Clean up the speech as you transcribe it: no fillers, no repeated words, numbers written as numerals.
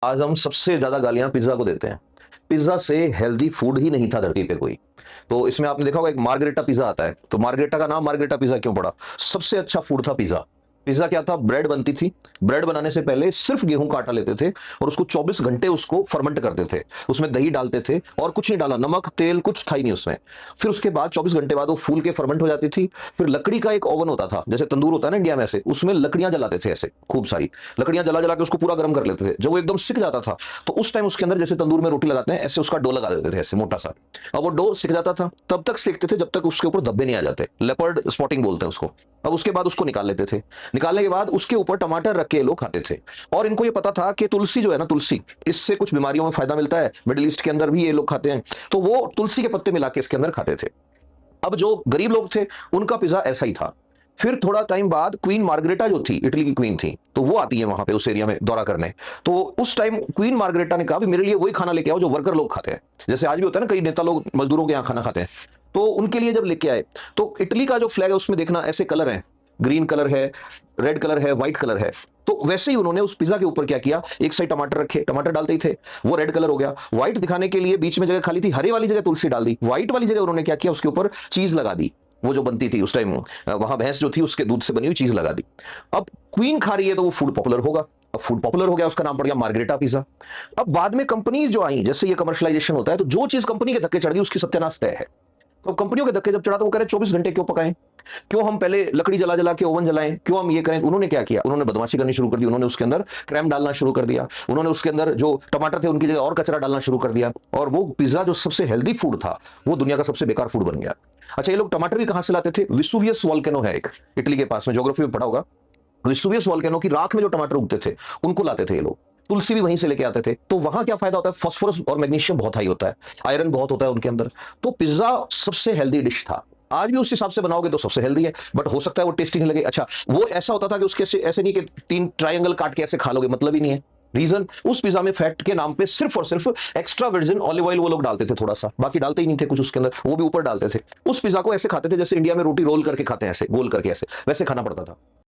आज हम सबसे ज्यादा गालियां पिज्जा को देते हैं। पिज्जा से हेल्दी फूड ही नहीं था धरती पे कोई। तो इसमें आपने देखा होगा एक मार्गरेटा पिज्जा आता है, तो मार्गरेटा का नाम मार्गरेटा पिज्जा क्यों पड़ा? सबसे अच्छा फूड था पिज्जा। पिज्जा क्या था? ब्रेड बनती थी। ब्रेड बनाने से पहले सिर्फ गेहूं का आटा लेते थे और उसको 24 घंटे उसको फर्मेंट करते थे। उसमें दही डालते थे और कुछ नहीं डाला, नमक तेल कुछ था ही नहीं उसमें। फिर उसके बाद 24 घंटे बाद वो फूल के फर्मेंट हो जाती थी। फिर लकड़ी का एक ओवन होता था, जैसे तंदूर होता है ना इंडिया में, ऐसे उसमें लकड़ियां जलाते थे, ऐसे खूब सारी लकड़ियां जला जला के उसको पूरा गर्म कर लेते थे। जब वो एकदम सिक जाता था तो उस टाइम उसके अंदर जैसे तंदूर में रोटी लगाते हैं ऐसे उसका डो लगा देते थे, ऐसे मोटा सा। अब वो डो सिक जाता था, तब तक सेकते थे जब तक उसके ऊपर धब्बे नहीं आ जाते, लेपर्ड स्पॉटिंग बोलते हैं उसको। अब उसके बाद उसको निकाल लेते थे। निकालने के बाद उसके ऊपर टमाटर रख के लोग खाते थे। और इनको ये पता था कि तुलसी जो है ना, तुलसी, इससे कुछ बीमारियों में फायदा मिलता है। मिडिल ईस्ट के अंदर भी ये लोग खाते हैं, तो वो तुलसी के पत्ते मिला के इसके अंदर खाते थे। अब जो गरीब लोग थे उनका पिज्जा ऐसा ही था। फिर थोड़ा टाइम बाद क्वीन मार्गरेटा जो थी, इटली की क्वीन थी, तो वो आती है वहां पे उस एरिया में दौरा करने। तो उस टाइम क्वीन मार्गरेटा ने कहा भी मेरे लिए वही खाना लेके आओ जो वर्कर लोग खाते हैं। जैसे आज भी होता है ना, कई नेता लोग मजदूरों के यहाँ खाना खाते हैं, तो उनके लिए जब लेके आए तो इटली का जो फ्लैग है उसमें देखना ऐसे कलर है, ग्रीन कलर है, रेड कलर है, व्हाइट कलर है। तो वैसे ही उन्होंने उस पिज्जा के ऊपर क्या किया, एक साइड टमाटर रखे, टमाटर डालते ही थे, वो रेड कलर हो गया। व्हाइट दिखाने के लिए बीच में जगह खाली थी, हरे वाली जगह तुलसी डाल दी, व्हाइट वाली जगह उन्होंने क्या किया, उसके ऊपर चीज लगा दी। वो जो बनती थी उस टाइम, वहां भैंस जो थी उसके दूध से बनी हुई चीज लगा दी। अब क्वीन खा रही है तो वो फूड पॉपुलर होगा। अब फूड पॉपुलर हो गया, उसका नाम पड़ गया मार्गरेटा पिज्जा। अब बाद में कंपनी जो आई, जैसे ये कमर्शियलाइजेशन होता है, तो जो चीज कंपनी के धक्के चढ़ गई उसकी सत्यानाश तय है। तो कंपनियों के धक्के जब चढ़ा तो वो कह रहे 24 घंटे क्यों पकाएं, क्यों हम पहले लकड़ी जला जला के ओवन जलाएं, क्यों हम ये करें। उन्होंने क्या किया, उन्होंने बदमाशी करनी शुरू कर दी। उन्होंने उसके अंदर क्रैम डालना शुरू कर दिया, उन्होंने उसके अंदर जो टमाटर थे उनकी जगह और कचरा डालना शुरू कर दिया, और वो पिज्जा जो सबसे हेल्दी फूड था वो दुनिया का सबसे बेकार फूड बन गया। अच्छा, ये लोग टमाटर भी कहां से लाते थे? विसुवियस वॉल्केनो है एक इटली के पास में, ज्योग्राफी में पढ़ा होगा। विसुवियस वॉल्केनो की राख में जो टमाटर उगते थे उनको लाते थे ये लोग। तुलसी भी वहीं से लेके आते थे। तो वहां क्या फायदा होता है, फास्फोरस और मैग्नीशियम बहुत हाई होता है, आयरन बहुत होता है उनके अंदर। तो पिज्जा सबसे हेल्दी डिश था। आज भी उस हिसाब से बनाओगे तो सबसे हेल्दी है, बट हो सकता है वो टेस्टी नहीं लगे। अच्छा, वो ऐसा होता था कि उसके ऐसे नहीं कि 3 ट्रायंगल काट के ऐसे खा लोगे, मतलब ही नहीं है। रीजन, उस पिज्जा में फैट के नाम पे सिर्फ और सिर्फ एक्स्ट्रा वर्जिन ऑलिव ऑयल वो लोग डालते थे थोड़ा सा, बाकी डालते ही नहीं थे कुछ उसके अंदर, वो भी ऊपर डालते थे। उस पिज्जा को ऐसे खाते थे जैसे इंडिया में रोटी रोल करके खाते हैं, ऐसे गोल करके ऐसे, वैसे खाना पड़ता था।